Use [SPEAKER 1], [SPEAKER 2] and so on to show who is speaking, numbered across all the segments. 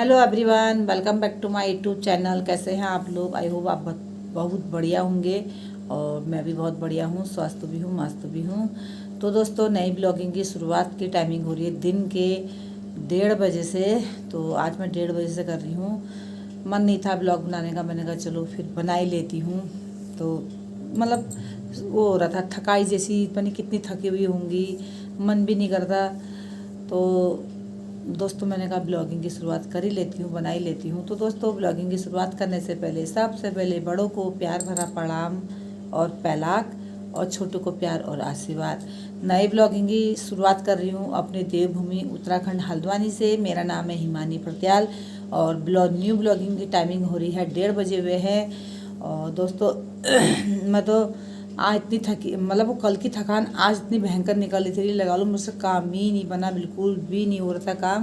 [SPEAKER 1] Hello everyone, welcome back to my YouTube channel. कैसे हैं आप लोग? आई होप आप बहुत बढ़िया होंगे और मैं भी बहुत बढ़िया हूँ, स्वस्थ भी हूँ, मस्त भी हूँ। तो दोस्तों, नई ब्लॉगिंग की शुरुआत की टाइमिंग हो रही है दिन के 1:30 बजे से। तो आज मैं 1:30 बजे से कर रही हूँ। मन नहीं था ब्लॉग बनाने का, मैंने कहा चलो फिर बना ही लेती हूँ। तो मतलब वो हो रहा था थकाई जैसी, पता नहीं कितनी थकी हुई होंगी, मन भी नहीं करता। तो दोस्तों मैंने कहा ब्लॉगिंग की शुरुआत कर ही लेती हूँ, बना ही लेती हूँ। तो दोस्तों, ब्लॉगिंग की शुरुआत करने से पहले सबसे पहले बड़ों को प्यार भरा प्रणाम और पैलाक, और छोटों को प्यार और आशीर्वाद। नई ब्लॉगिंग की शुरुआत कर रही हूँ अपने देवभूमि उत्तराखंड हल्द्वानी से। मेरा नाम है हिमानी प्रत्याल और न्यू ब्लॉगिंग की टाइमिंग हो रही है 1:30 बजे हुए है। और दोस्तों मैं तो आज इतनी थकी, मतलब वो कल की थकान आज इतनी भयंकर निकल रही थी, लगा लो मुझसे काम ही नहीं बना, बिल्कुल भी नहीं हो रहा था काम।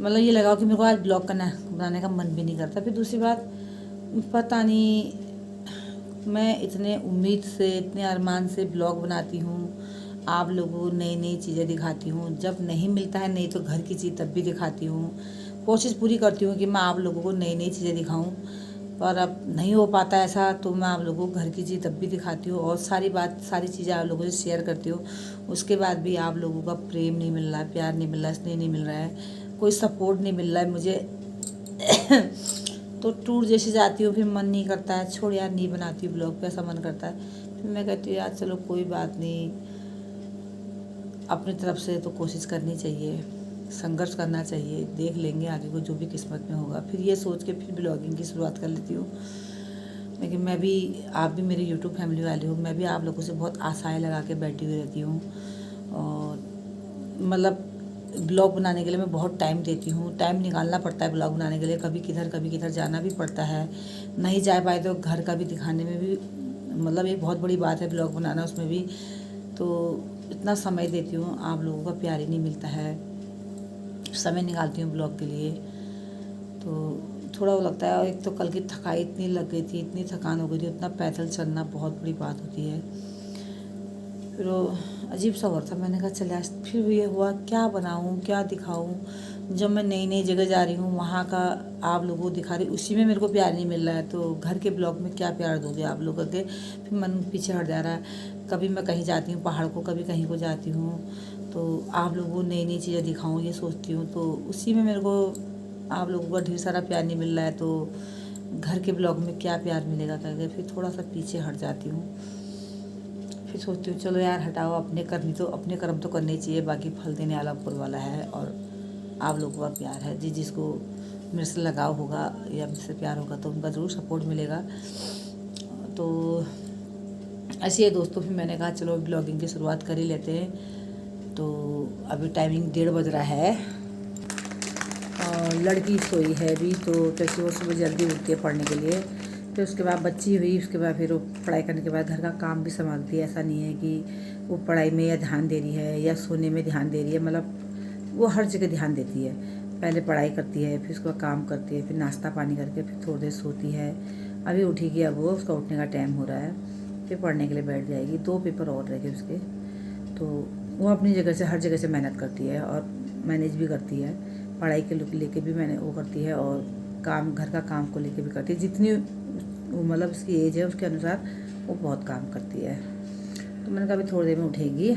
[SPEAKER 1] मतलब ये लगाओ कि मेरे को आज ब्लॉग बनाने का मन भी नहीं करता। फिर दूसरी बात, पता नहीं, मैं इतने उम्मीद से, इतने अरमान से ब्लॉग बनाती हूँ, आप लोगों को नई नई चीज़ें दिखाती हूँ। जब नहीं मिलता है, नहीं तो घर की चीज़ तब भी दिखाती हूँ। कोशिश पूरी करती हूँ कि मैं आप लोगों को नई नई चीज़ें दिखाऊँ, पर अब नहीं हो पाता ऐसा। तो मैं आप लोगों को घर की चीज़ तब भी दिखाती हूँ और सारी चीज़ें आप लोगों से शेयर करती हूँ। उसके बाद भी आप लोगों का प्रेम नहीं मिल रहा है, प्यार नहीं मिल रहा है, स्नेह नहीं मिल रहा है, कोई सपोर्ट नहीं मिल रहा है मुझे। तो टूट जैसे जाती हूँ, फिर मन नहीं करता है, छोड़ यार नहीं बनाती हूँ ब्लॉग पे, ऐसा मन करता है। फिर मैं कहती हूँ यार चलो कोई बात नहीं, अपनी तरफ से तो कोशिश करनी चाहिए, संघर्ष करना चाहिए, देख लेंगे आगे को जो भी किस्मत में होगा। फिर ये सोच के फिर ब्लॉगिंग की शुरुआत कर लेती हूँ। लेकिन मैं भी, आप भी मेरी यूट्यूब फैमिली वाले हो, मैं भी आप लोगों से बहुत आशाएं लगा के बैठी हुई रहती हूँ। और मतलब ब्लॉग बनाने के लिए मैं बहुत टाइम देती हूँ, टाइम निकालना पड़ता है ब्लॉग बनाने के लिए। कभी किधर जाना भी पड़ता है, नहीं जा पाए तो घर का भी दिखाने में भी, मतलब एक बहुत बड़ी बात है ब्लॉग बनाना, उसमें भी तो इतना समय देती हूँ, आप लोगों का प्यार ही नहीं मिलता है। समय निकालती हूँ ब्लॉग के लिए तो थोड़ा वो लगता है। और एक तो कल की थकाई इतनी लग गई थी, इतनी थकान हो गई थी, उतना पैदल चलना बहुत बड़ी बात होती है। फिर वो अजीब सा हो रहा था, मैंने कहा चल आज फिर ये हुआ, क्या बनाऊँ, क्या दिखाऊँ। जब मैं नई नई जगह जा रही हूँ, वहाँ का आप लोगों को दिखा रही, उसी में मेरे को प्यार नहीं मिल रहा है, तो घर के ब्लॉग में क्या प्यार दोगे आप लोग आगे। फिर मन पीछे हट जा रहा है। कभी मैं कहीं जाती हूँ पहाड़ को, कभी कहीं को जाती हूँ, तो आप लोगों को नई नई चीज़ें दिखाऊँ ये सोचती हूँ, तो उसी में मेरे को आप लोगों का ढेर सारा प्यार नहीं मिल रहा है, तो घर के ब्लॉग में क्या प्यार मिलेगा करके फिर थोड़ा सा पीछे हट जाती हूँ। फिर सोचती हूँ चलो यार हटाओ, अपने कर्म तो करने ही चाहिए, बाकी फल देने वाला ऊपर वाला है और आप लोगों का प्यार है। जिसको मेरे से लगाव होगा या मुझसे प्यार होगा तो उनका ज़रूर सपोर्ट मिलेगा। तो ऐसे ही दोस्तों, फिर मैंने कहा चलो ब्लॉगिंग की शुरुआत कर ही लेते हैं। तो अभी टाइमिंग 1:30 बज रहा है और लड़की सोई है अभी, तो क्योंकि वो सुबह जल्दी उठती है पढ़ने के लिए। फिर उसके बाद बच्ची हुई, उसके बाद फिर वो पढ़ाई करने के बाद घर का काम भी संभालती है। ऐसा नहीं है कि वो पढ़ाई में या ध्यान दे रही है या सोने में ध्यान दे रही है, मतलब वो हर जगह ध्यान देती है। पहले पढ़ाई करती है, फिर उसका काम करती है, फिर नाश्ता पानी करके फिर थोड़ी देर सोती है। अभी उठेगी, अब वो उसका उठने का टाइम हो रहा है, फिर पढ़ने के लिए बैठ जाएगी। 2 पेपर और रह गए उसके, तो वो अपनी जगह से हर जगह से मेहनत करती है और मैनेज भी करती है। पढ़ाई के लेके भी मैंने वो करती है और काम, घर का काम को लेके भी करती है। जितनी मतलब उसकी एज है उसके अनुसार वो बहुत काम करती है। तो मैंने कहा अभी थोड़ी देर में उठेगी।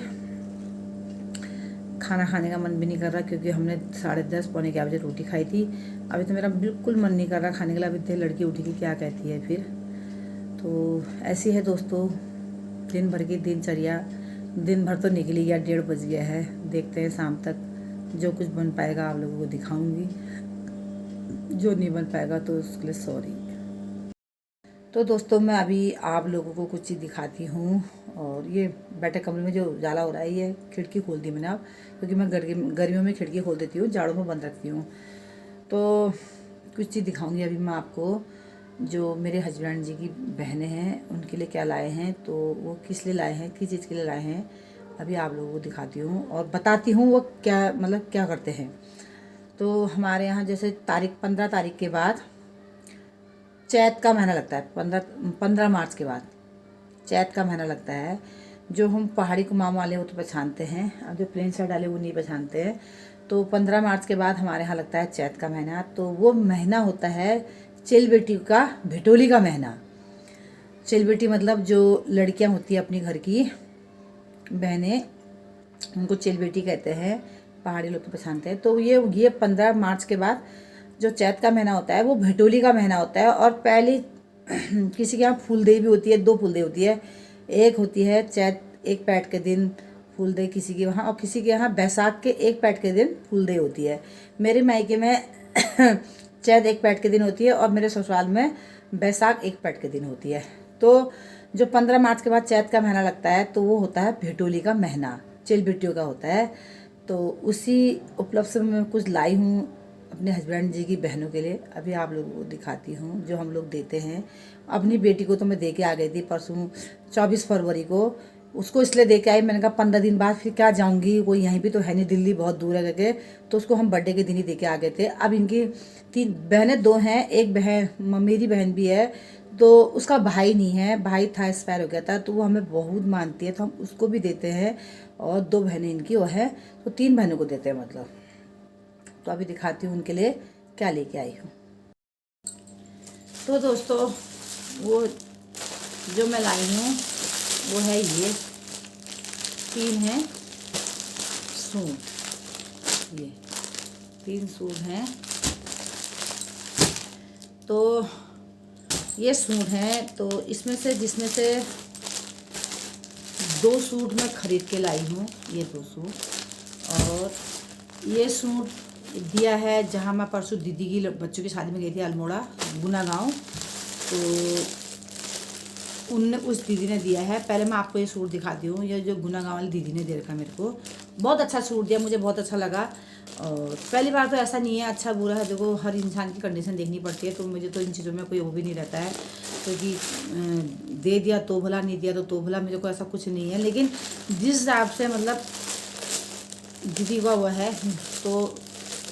[SPEAKER 1] खाना खाने का मन भी नहीं कर रहा क्योंकि हमने 10:30 पौने 11 बजे रोटी खाई थी। अभी तो मेरा बिल्कुल मन नहीं कर रहा खाने के लिए। अभी तो लड़की उठेगी, क्या कहती है फिर। तो ऐसी है दोस्तों दिन भर की दिनचर्या। दिन भर तो निकली गया, 1:30 बज गया है। देखते हैं शाम तक जो कुछ बन पाएगा आप लोगों को दिखाऊंगी, जो नहीं बन पाएगा तो उसके लिए सॉरी। तो दोस्तों, मैं अभी आप लोगों को कुछ चीज़ दिखाती हूँ। और ये बैठे कमरे में जो उजाला हो रहा है, ये खिड़की खोल दी मैंने अब, क्योंकि मैं गर्मियों में खिड़की खोल देती हूँ, जाड़ों में बंद रखती हूँ। तो कुछ चीज़ दिखाऊंगी अभी मैं आपको, जो मेरे हस्बैंड जी की बहनें हैं उनके लिए क्या लाए हैं, तो वो किस लिए लाए हैं, किस चीज़ के लिए लाए हैं, अभी आप लोगों को दिखाती हूँ और बताती हूँ वो क्या, मतलब क्या करते हैं। तो हमारे यहाँ जैसे 15 तारीख के बाद चैत का महीना लगता है। 15 मार्च के बाद चैत का महीना लगता है। जो हम पहाड़ी कुमाऊं वाले वो तो पहचानते हैं, अब जो प्लेन साइड वाले वो नहीं पहचानते हैं। तो 15 मार्च के बाद हमारे यहाँ लगता है चैत का महीना। तो वो महीना होता है चिलबेटी का, भेटोली का महीना। चिलबेटी मतलब जो लड़कियाँ होती हैं अपनी घर की बहनें, उनको चिलबेटी कहते हैं, पहाड़ी लोग तो पहचानते हैं। तो ये 15 मार्च के बाद जो चैत का महीना होता है वो भेटोली का महीना होता है। और पहली किसी के यहाँ फूलदेई भी होती है, 2 फूलदेई होती है। एक होती है चैत 1 पैठ के दिन फूलदेई किसी के वहाँ, और किसी के यहाँ बैसाख के 1 पैठ के दिन फूलदेई होती है। मेरे मायके में चैत 1 पैठ के दिन होती है और मेरे ससुराल में बैसाख 1 पैठ के दिन होती है। तो जो 15 मार्च के बाद चैत का महीना लगता है तो वो होता है भेटोली का महीना, चिलबेटियों का होता है। तो उसी उपलक्ष्य से मैं कुछ लाई हूँ अपने हस्बैंड जी की बहनों के लिए। अभी आप लोगों को दिखाती हूँ जो हम लोग देते हैं। अपनी बेटी को तो मैं दे के आ गई थी परसों 24 फरवरी को, उसको इसलिए दे के आई, मैंने कहा 15 दिन बाद फिर क्या जाऊँगी, कोई यहीं भी तो है नहीं, दिल्ली बहुत दूर है करके, तो उसको हम बर्थडे के दिन ही दे के आ गए थे। अब इनकी 3 बहनें 2 हैं, एक बहन मेरी बहन भी है, तो उसका भाई नहीं है, भाई था एक्सपायर हो गया था, तो वो हमें बहुत मानती है तो हम उसको भी देते हैं। और 2 बहनें इनकी वो है, तो 3 बहनों को देते हैं मतलब। तो अभी दिखाती हूँ उनके लिए क्या लेके आई हूँ। तो दोस्तों वो जो मैं लाई हूँ वो है ये 3 हैं सूट, ये 3 सूट हैं। तो ये सूट हैं, तो इसमें से जिसमें से 2 सूट मैं खरीद के लाई हूँ, ये 2 सूट। और ये सूट दिया है जहाँ मैं परसों दीदी की बच्चों की शादी में गई थी, अल्मोड़ा गुना गाँव, तो उनने उस दीदी ने दिया है। पहले मैं आपको ये सूट दिखाती हूँ। ये जो गुना गाँव वाली दीदी ने दे रखा मेरे को, बहुत अच्छा सूट दिया, मुझे बहुत अच्छा लगा। और पहली बार तो ऐसा नहीं है, अच्छा बुरा है, देखो हर इंसान की कंडीशन देखनी पड़ती है, तो मुझे तो इन चीज़ों में कोई वो भी नहीं रहता है, क्योंकि दे दिया तो भला, नहीं दिया तो भला, मुझे को ऐसा कुछ नहीं है। लेकिन जिस हिसाब से मतलब दीदी का वो है, तो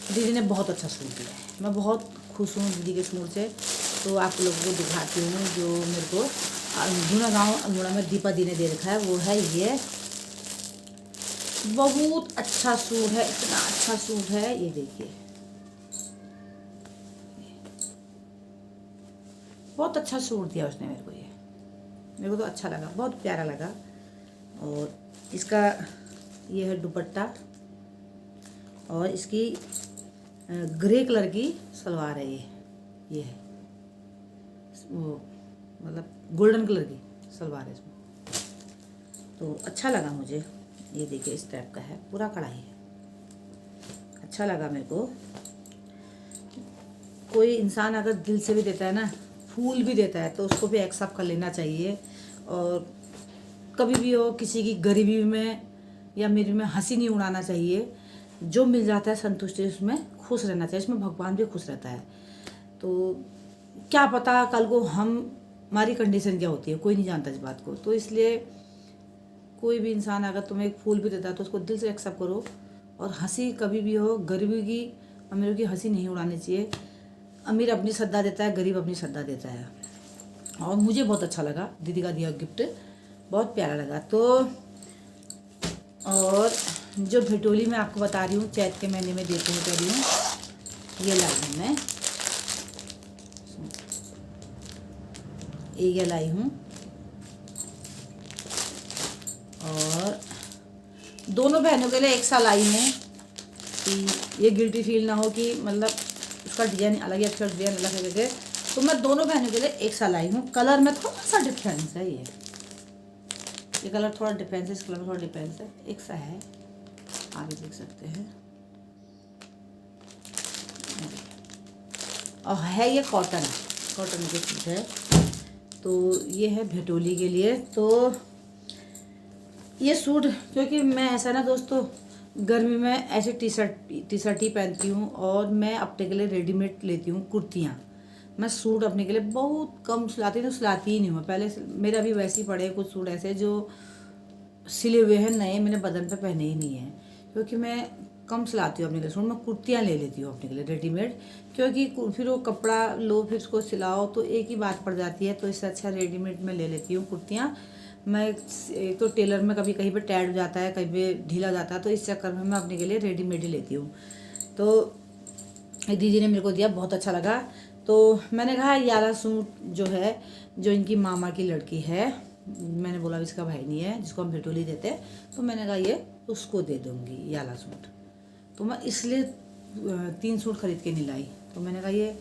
[SPEAKER 1] दीदी ने बहुत अच्छा सूट दिया है, मैं बहुत खुश हूँ दीदी के सूट से। तो आप लोगों को दिखाती हूँ जो मेरे को गुना गाँव अल्मोड़ा में दीपा दी ने दे रखा है, वो है ये। बहुत अच्छा सूट है, इतना अच्छा सूट है, ये देखिए बहुत अच्छा सूट दिया उसने मेरे को, ये मेरे को तो अच्छा लगा, बहुत प्यारा लगा। और इसका ये है दुपट्टा, और इसकी ग्रे कलर की सलवार है, ये है वो मतलब गोल्डन कलर की सलवार है इसमें। तो अच्छा लगा मुझे, ये देखिए इस टाइप का है, पूरा कढ़ाई है, अच्छा लगा मेरे को। कोई इंसान अगर दिल से भी देता है ना, फूल भी देता है, तो उसको भी एक्सेप्ट कर लेना चाहिए। और कभी भी हो किसी की गरीबी में या मेरी में हंसी नहीं उड़ाना चाहिए। जो मिल जाता है संतुष्टि, उसमें खुश रहना चाहिए, इसमें भगवान भी खुश रहता है। तो क्या पता कल को हमारी कंडीशन क्या होती है, कोई नहीं जानता इस बात को। तो इसलिए कोई भी इंसान अगर तुम्हें एक फूल भी देता है तो उसको दिल से एक्सेप्ट करो। और हंसी कभी भी हो, गरीबी की अमीरों की हंसी नहीं उड़ानी चाहिए। अमीर अपनी श्रद्धा देता है, गरीब अपनी श्रद्धा देता है। और मुझे बहुत अच्छा लगा, दीदी का दिया गिफ्ट बहुत प्यारा लगा। तो और जो भेटोली मैं आपको बता रही हूँ, चैत के महीने में देते हुए कह रही हूँ, ये लाई हूँ मैं, ये लाई हूँ। और दोनों बहनों के लिए एक सा लाई हूँ कि ये गिल्टी फील ना हो कि मतलब उसका डिजाइन अलग है, अच्छा डिजाइन अलग है करके। तो मैं दोनों बहनों के लिए एक सा लाई हूँ। कलर में थोड़ा सा डिफरेंस है, ये कलर थोड़ा डिफरेंस है, इस कलर में थोड़ा डिफरेंस है, एक सा है, आगे देख सकते हैं। और है ये कॉटन की चीज़ है। तो ये है भेटोली के लिए। तो ये सूट, क्योंकि मैं ऐसा ना दोस्तों, गर्मी में ऐसे टी शर्ट ही पहनती हूँ, और मैं अपने के लिए रेडीमेड लेती हूँ कुर्तियाँ। मैं सूट अपने के लिए बहुत कम सिलाती हूँ, तो सिलाती ही नहीं हूँ। पहले मेरा भी वैसे ही पड़े कुछ सूट ऐसे जो सिले हुए हैं, नए मैंने बदन पे पहने ही नहीं है, क्योंकि मैं कम सिलाती हूँ अपने के लिए सूट। मैं कुर्तियाँ ले लेती हूँ अपने के लिए रेडीमेड, क्योंकि फिर वो कपड़ा लो फिर उसको सिलाओ तो एक ही बात पड़ जाती है। तो इससे अच्छा रेडीमेड में ले लेती हूँ कुर्तियाँ। मैं एक तो टेलर में कभी कहीं पे टाइट हो जाता है, कहीं पे ढीला हो जाता है, तो इस चक्कर में मैं अपने के लिए रेडीमेड ही लेती हूँ। तो दीदी ने मेरे को दिया, बहुत अच्छा लगा। तो मैंने कहा ये वाला सूट जो है, जो इनकी मामा की लड़की है, मैंने बोला इसका भाई नहीं है जिसको हम भेटोली देते हैं, तो मैंने कहा ये उसको दे दूँगी ये वाला सूट। तो मैं इसलिए 3 सूट खरीद के नहीं लाई। तो मैंने कहा ये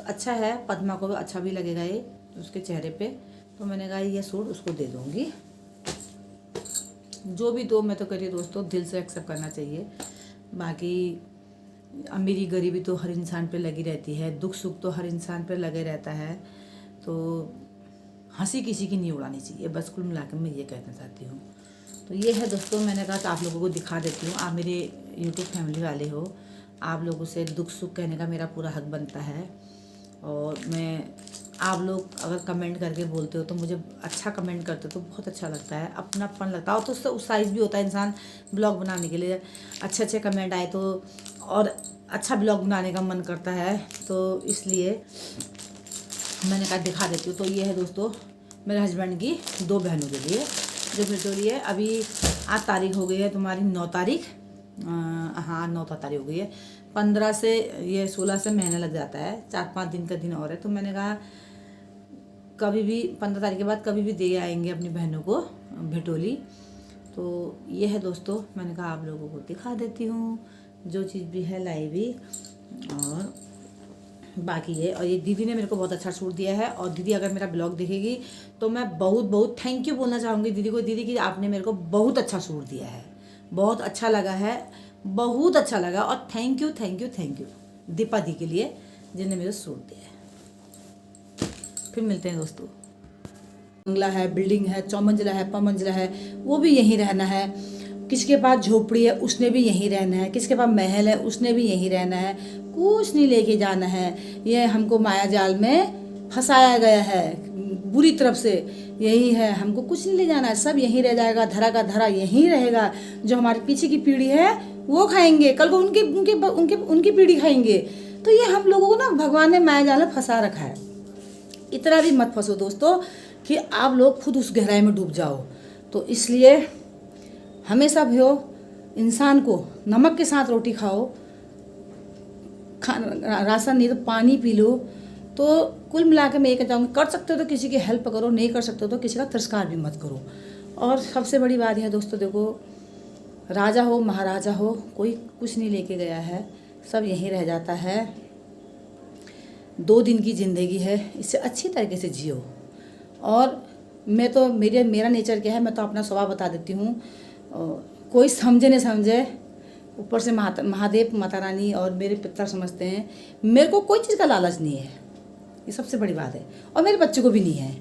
[SPEAKER 1] अच्छा है, पद्मा को अच्छा भी लगेगा ये उसके चेहरे पे, तो मैंने कहा ये सूट उसको दे दूँगी। जो भी दो, मैं तो कह रही दोस्तों दिल से एक्सेप्ट करना चाहिए। बाकी अमीरी गरीबी तो हर इंसान पे लगी रहती है, दुख सुख तो हर इंसान पे लगे रहता है। तो हंसी किसी की नहीं उड़ानी चाहिए, बस कुल मिला के मैं ये कहना चाहती हूँ। तो ये है दोस्तों, मैंने कहा तो आप लोगों को दिखा देती हूँ। आप मेरे यूट्यूब फैमिली वाले हो, आप लोगों से दुख सुख कहने का मेरा पूरा हक बनता है। और मैं आप लोग अगर कमेंट करके बोलते हो तो मुझे अच्छा कमेंट करते हो तो बहुत अच्छा लगता है, अपनापन लगता है। और तो उससे उत्साहित भी होता है इंसान ब्लॉग बनाने के लिए। अच्छे अच्छे कमेंट आए तो और अच्छा ब्लॉग बनाने का मन करता है। तो इसलिए मैंने कहा दिखा देती हूँ। तो ये है दोस्तों मेरे हस्बैंड की 2 बहनों के लिए जो भेटोली है। अभी आज तारीख हो गई है तुम्हारी 9 तारीख, हाँ 9 तारीख हो गई है। 15 से ये 16 से महीना लग जाता है, 4-5 दिन का दिन और है। तो मैंने कहा कभी भी 15 तारीख के बाद कभी भी दे आएंगे अपनी बहनों को भेटोली। तो ये है दोस्तों, मैंने कहा आप लोगों को दिखा देती हूँ जो चीज़ भी है लाई भी। और बाकी है, और ये दीदी ने मेरे को बहुत अच्छा सूट दिया है। और दीदी अगर मेरा ब्लॉग देखेगी तो मैं बहुत बहुत थैंक यू बोलना चाहूँगी दीदी को। दीदी की आपने मेरे को बहुत अच्छा सूट दिया है, बहुत अच्छा लगा है, बहुत अच्छा लगा। और thank you thank you thank you Deepa दी के लिए जिन्होंने मेरे सूट दिया है। फिर मिलते हैं दोस्तों। बंगला है, बिल्डिंग है, 4 मंजिला है, 5 मंजिला है, वो भी यहीं रहना है। किसी के पास झोपड़ी है उसने भी यहीं रहना है, किसी के पास महल है उसने भी यहीं रहना है, कुछ नहीं लेके जाना है। ये हमको माया जाल में फंसाया गया है बुरी तरफ से, यही है, हमको कुछ नहीं ले जाना है, सब यहीं रह जाएगा, धरा का धरा यहीं रहेगा। जो हमारी पीछे की पीढ़ी है वो खाएंगे, कल को उनकी उनके उनके उनकी पीढ़ी खाएंगे। तो ये हम लोगों को ना भगवान ने माया जाल में फंसा रखा है। इतना भी मत फंसो दोस्तों कि आप लोग खुद उस गहराई में डूब जाओ। तो इसलिए हमेशा भी हो इंसान को नमक के साथ रोटी खाओ, राशन नहीं तो पानी पी लो। तो कुल मिला के मैं ये कहता हूँ, कर सकते हो तो किसी की हेल्प करो, नहीं कर सकते हो तो किसी का तिरस्कार भी मत करो। और सबसे बड़ी बात है दोस्तों, देखो राजा हो महाराजा हो कोई कुछ नहीं लेके गया है, सब यहीं रह जाता है। 2 दिन की ज़िंदगी है, इसे अच्छी तरीके से जियो। और मैं तो मेरा नेचर क्या है, मैं तो अपना स्वभाव बता देती हूँ। कोई समझे नहीं समझे, ऊपर से महादेव माता रानी और मेरे पितर समझते हैं। मेरे को कोई चीज़ का लालच नहीं है, ये सबसे बड़ी बात है। और मेरे बच्चों को भी नहीं है।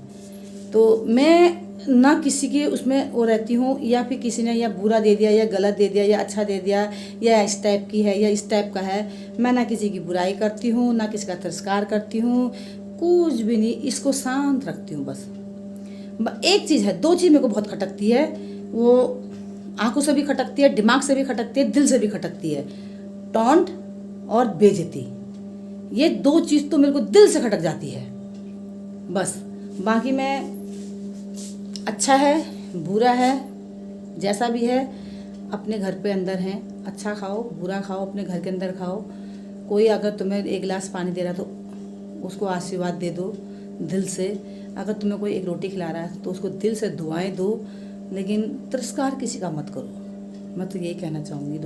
[SPEAKER 1] तो मैं ना किसी के उसमें वो रहती हूँ, या फिर किसी ने या बुरा दे दिया या गलत दे दिया या अच्छा दे दिया या इस टाइप की है या इस टाइप का है, मैं ना किसी की बुराई करती हूँ ना किसी का तिरस्कार करती हूँ, कुछ भी नहीं। इसको शांत रखती हूँ बस। एक चीज़ है, 2 चीज़ मेरे को बहुत खटकती है, वो आंखों से भी खटकती है, दिमाग से भी खटकती है, दिल से भी खटकती है, टॉन्ट और बेइज्जती। ये 2 चीज़ तो मेरे को दिल से खटक जाती है बस। बाकी मैं अच्छा है बुरा है जैसा भी है, अपने घर पे अंदर हैं, अच्छा खाओ बुरा खाओ, अपने घर के अंदर खाओ। कोई अगर तुम्हें 1 गिलास पानी दे रहा तो उसको आशीर्वाद दे दो दिल से। अगर तुम्हें कोई 1 रोटी खिला रहा है तो उसको दिल से दुआएं दो, लेकिन तिरस्कार किसी का मत करो। मैं तो यही कहना चाहूँगी।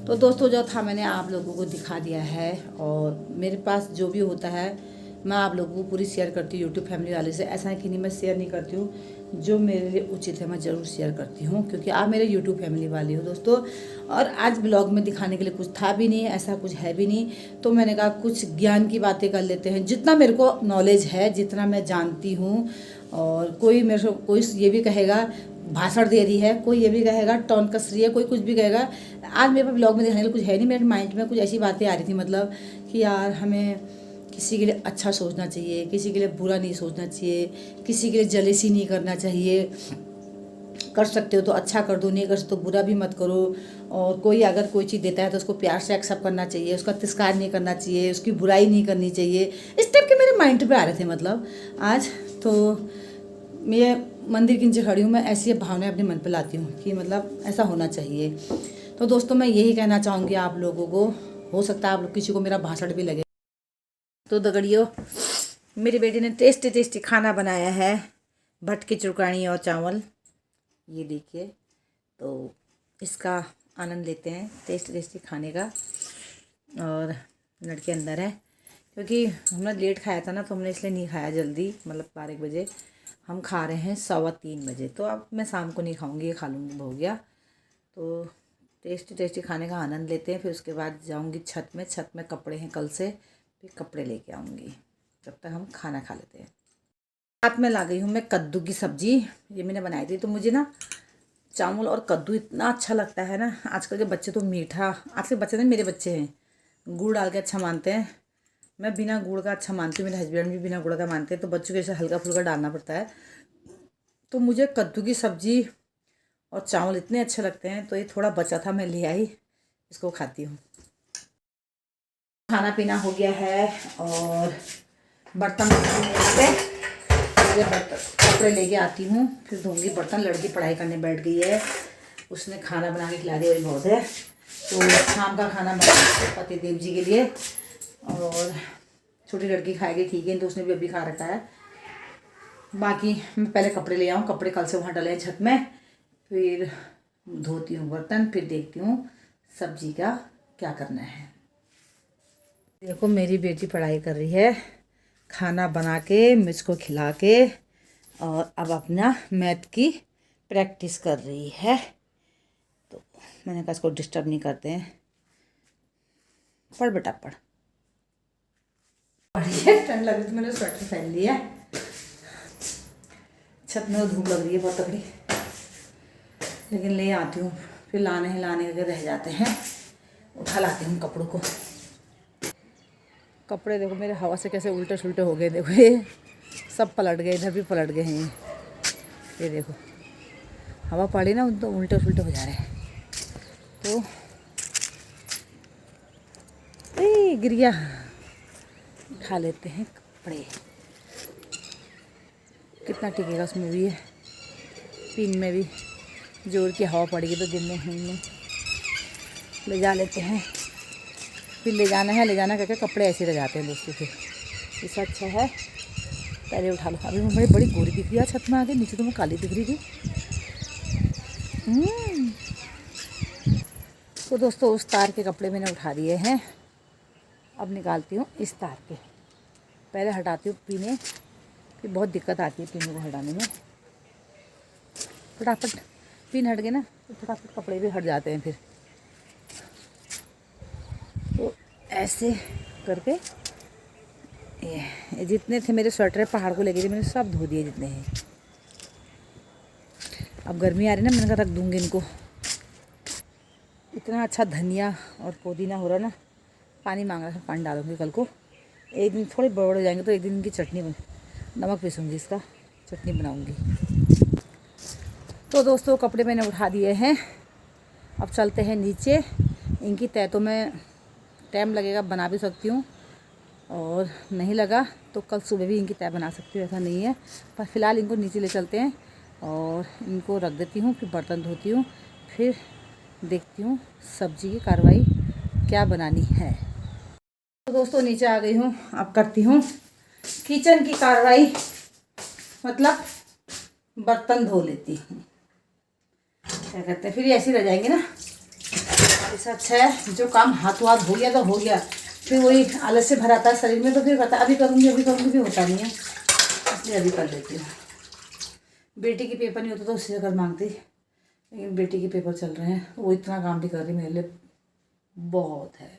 [SPEAKER 1] तो दोस्तों जो था मैंने आप लोगों को दिखा दिया है। और मेरे पास जो भी होता है मैं आप लोगों को पूरी शेयर करती हूँ यूट्यूब फैमिली वाले से। ऐसा है कि नहीं मैं शेयर नहीं करती हूँ, जो मेरे लिए उचित है मैं ज़रूर शेयर करती हूँ, क्योंकि आप मेरे यूट्यूब फैमिली वाले हो दोस्तों। और आज ब्लॉग में दिखाने के लिए कुछ था भी नहीं, ऐसा कुछ है भी नहीं। तो मैंने कहा कुछ ज्ञान की बातें कर लेते हैं, जितना मेरे को नॉलेज है, जितना मैं जानती हूँ। और कोई मेरे को कोई ये भी कहेगा भाषण दे रही है, कोई ये भी कहेगा टॉन कस रही है, कोई कुछ भी कहेगा। आज मेरे पास ब्लॉग में दिखाने के लिए कुछ है नहीं, मेरे माइंड में कुछ ऐसी बातें आ रही थी, मतलब कि यार हमें किसी के लिए अच्छा सोचना चाहिए, किसी के लिए बुरा नहीं सोचना चाहिए, किसी के लिए जलेसी नहीं करना चाहिए। कर सकते हो तो अच्छा कर दो, नहीं कर सकते तो बुरा भी मत करो। और कोई अगर कोई चीज़ देता है तो उसको प्यार से एक्सेप्ट करना चाहिए, उसका तिरस्कार नहीं करना चाहिए, उसकी बुराई नहीं करनी चाहिए। इस टाइप के मेरे माइंड पे आ रहे थे मतलब आज। तो ये मंदिर के नीचे खड़ी हूँ मैं, ऐसी भावनाएं अपने मन पे लाती हूँ कि मतलब ऐसा होना चाहिए। तो दोस्तों मैं यही कहना चाहूँगी आप लोगों को, हो सकता है आप लोग किसी को मेरा भाषण भी लगे। तो दगड़ियों, मेरी बेटी ने टेस्टी टेस्टी खाना बनाया है, भटकी चुरकानी और चावल, ये देखिए। तो इसका आनंद लेते हैं टेस्टी टेस्टी खाने का। और लड़के अंदर है क्योंकि हमने लेट खाया था ना, तो हमने इसलिए नहीं खाया जल्दी, मतलब 12 बजे। हम खा रहे हैं 2:15 बजे। तो अब मैं शाम को नहीं खाऊंगी, ये खा लूँगी, हो गया। तो टेस्टी टेस्टी खाने का आनंद लेते हैं। फिर उसके बाद जाऊंगी छत में। छत में कपड़े हैं कल से, फिर कपड़े लेके आऊँगी। तब तक हम खाना खा लेते हैं। रात में ला गई हूँ मैं कद्दू की सब्जी, ये मैंने बनाई थी। तो मुझे ना चावल और कद्दू इतना अच्छा लगता है ना। आजकल के बच्चे तो मीठा, आज के बच्चे नहीं, मेरे बच्चे हैं, गुड़ डाल के अच्छा मानते हैं। मैं बिना गुड़ का अच्छा मानती हूँ, मेरे हस्बैंड भी बिना गुड़ का मानते हैं। तो बच्चों के जैसे हल्का फुल्का डालना पड़ता है। तो मुझे कद्दू की सब्जी और चावल इतने अच्छे लगते हैं। तो ये थोड़ा बचा था, मैं ले आई, इसको खाती हूँ। खाना पीना हो गया है और बर्तन कपड़े लेके आती हूँ, फिर धोंगी बर्तन। लड़की पढ़ाई करने बैठ गई है, उसने खाना बना के खिला दिया, वही बहुत है। तो शाम का खाना बना पति देव जी के लिए, और छोटी लड़की खाएगी, ठीक है, तो उसने भी अभी खा रखा है। बाकी मैं पहले कपड़े ले आऊँ, कपड़े कल से वहाँ डले हैं छत में, फिर धोती हूँ बर्तन, फिर देखती हूँ सब्जी का क्या करना है। देखो मेरी बेटी पढ़ाई कर रही है, खाना बना के मुझको खिला के, और अब अपना मैथ की प्रैक्टिस कर रही है। तो मैंने कहा इसको डिस्टर्ब नहीं करते हैं, पढ़ बेटा पढ़। ठंड लग रही थी, मैंने स्वेटर पहन लिया। छत में धूप लग रही है बहुत तगड़ी, लेकिन ले आती हूँ, फिर लाने के रह जाते हैं, उठा लाती हूँ कपड़ों को। कपड़े देखो मेरे हवा से कैसे उल्टे सुल्टे हो गए, देखो ये सब पलट गए, इधर भी पलट गए हैं ये देखो, हवा पड़ी ना तो उल्टे सुल्टे हो जा रहे हैं। तो गिर गया, उठा लेते हैं कपड़े। कितना टिकेगा उसमें भी है, पिन में भी जोर की हवा पड़ेगी तो गिरने हिलने। ले जा लेते हैं, फिर ले जाना करके कपड़े ऐसे रह जाते हैं दोस्तों। फिर इससे अच्छा है पहले उठा लो। अभी मैं बड़ी गोरी दिख रही है छत में आके, नीचे तो मैं काली दिख रही थी। तो दोस्तों उस तार के कपड़े मैंने उठा दिए हैं, अब निकालती हूँ इस तार के। पहले हटाती हूँ पीने, फिर बहुत दिक्कत आती है पीने को हटाने में। फटाफट पिन हट गए ना तो फटाफट कपड़े भी हट जाते हैं। फिर तो ऐसे करके ये जितने थे मेरे स्वेटर पहाड़ को लेके थे, मैंने सब धो दिए जितने हैं। अब गर्मी आ रही ना, मैंने कहा रख दूँगी इनको। इतना अच्छा धनिया और पुदीना हो रहा ना, पानी मांग रहा है, पानी डालूंगी कल को। एक दिन थोड़े बड़े हो जाएंगे तो एक दिन इनकी चटनी नमक पीसूँगी, इसका चटनी बनाऊँगी। तो दोस्तों कपड़े मैंने उठा दिए हैं, अब चलते हैं नीचे। इनकी तय तो मैं टाइम लगेगा बना भी सकती हूँ, और नहीं लगा तो कल सुबह भी इनकी तय बना सकती हूँ, ऐसा नहीं है। पर फ़िलहाल इनको नीचे ले चलते हैं और इनको रख देती हूँ, फिर बर्तन धोती हूँ, फिर देखती हूँ सब्जी की कार्रवाई क्या बनानी है। तो दोस्तों नीचे आ गई हूँ, अब करती हूँ किचन की कार्रवाई, मतलब बर्तन धो लेती हूँ। क्या कहते हैं, फिर ऐसे ही रह जाएंगे ना। इससे अच्छा है जो काम हाथों हाथ हो गया तो हो गया, फिर वही आलस से भराता है शरीर में, तो फिर पता अभी करूँगी भी होता नहीं है, इसलिए अभी कर लेती हूँ। बेटी की पेपर नहीं होता तो उससे कर मांगती, लेकिन बेटी के पेपर चल रहे हैं, वो इतना काम भी कर रही, मेरे लिए बहुत है,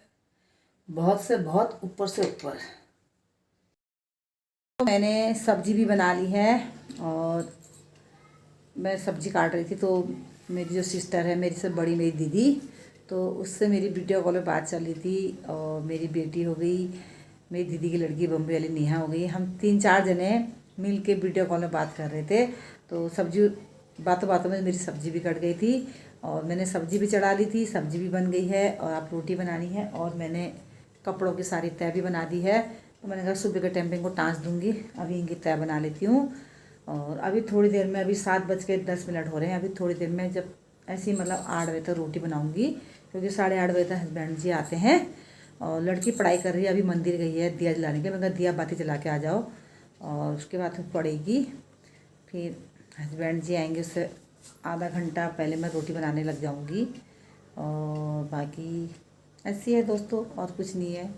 [SPEAKER 1] बहुत से बहुत ऊपर से ऊपर। तो मैंने सब्जी भी बना ली है, और मैं सब्जी काट रही थी तो मेरी जो सिस्टर है, मेरी से बड़ी मेरी दीदी, तो उससे मेरी वीडियो कॉल पे बात चल रही थी। और मेरी बेटी हो गई, मेरी दीदी की लड़की बम्बई वाली नेहा हो गई, हम 3-4 जने मिल के वीडियो कॉल में बात कर रहे थे। तो सब्जी बातों बातों में मेरी सब्जी भी कट गई थी, और मैंने सब्जी भी चढ़ा ली थी, सब्जी भी बन गई है, और अब रोटी बनानी है, और मैंने कपड़ों की सारी तय भी बना दी है। तो मैंने कहा सुबह के टाइम पे इनको टाँच दूँगी, अभी इनकी तय बना लेती हूँ, और अभी थोड़ी देर में, अभी 7:10 हो रहे हैं, अभी थोड़ी देर में जब ऐसी मतलब 8 बजे तक रोटी बनाऊंगी, क्योंकि 8:30 बजे तक हस्बैंड जी आते हैं। और लड़की पढ़ाई कर रही है, अभी मंदिर गई है दिया जलाने के। मैं कहा दिया बाती जला के आ जाओ, और उसके बाद फिर पढ़ेगी। फिर हस्बैंड जी आएंगे, उससे आधा घंटा पहले मैं रोटी बनाने लग जाऊंगी। और बाकी ऐसी है दोस्तों, और कुछ नहीं है।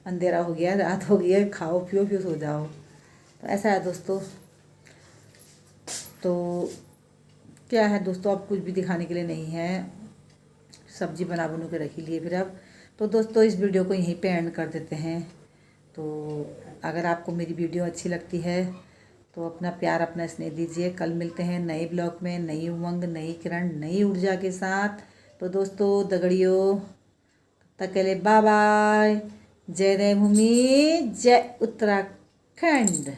[SPEAKER 1] अंधेरा हो गया, रात हो गई है, खाओ पियो फिर सो जाओ। तो ऐसा है दोस्तों। तो क्या है दोस्तों, अब कुछ भी दिखाने के लिए नहीं है। सब्जी बना के रखी लिए फिर अब। तो दोस्तों इस वीडियो को यहीं पे एंड कर देते हैं। तो अगर आपको मेरी वीडियो अच्छी लगती है तो अपना प्यार, अपना स्नेह दीजिए। कल मिलते हैं नए ब्लॉग में, नई उमंग, नई किरण, नई ऊर्जा के साथ। तो दोस्तों दगड़ियों, तब के लिए बाय बाय। जय देवभूमि, जय उत्तराखंड।